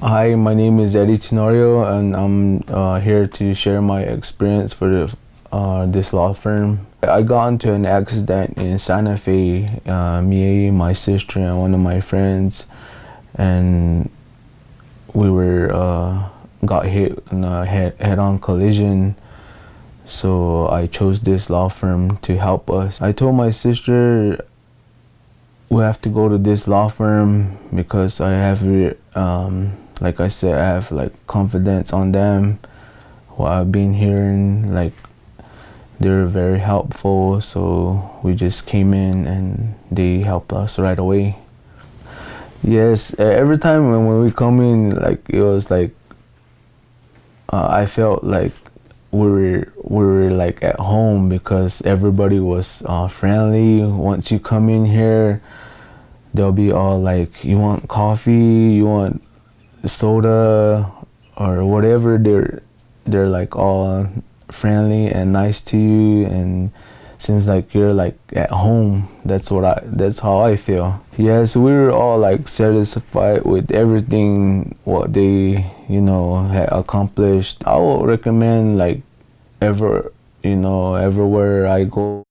Hi, my name is Eddie Tenorio, and I'm here to share my experience for this law firm. I got into an accident in Santa Fe, me, my sister, and one of my friends, and we got hit in a head-on collision. So I chose this law firm to help us. I told my sister we have to go to this law firm because I have like I said, I have like confidence on them. What I've been hearing, like they're very helpful, so we just came in and they helped us right away. Yes, every time when we come in, like it was like I felt like we were like at home because everybody was friendly. Once you come in here, they'll be all like, you want coffee, you want soda, or whatever. They're like all friendly and nice to you, and seems like you're like at home. That's how I feel. Yes, we were all like satisfied with everything what they had accomplished. I would recommend like everywhere I go.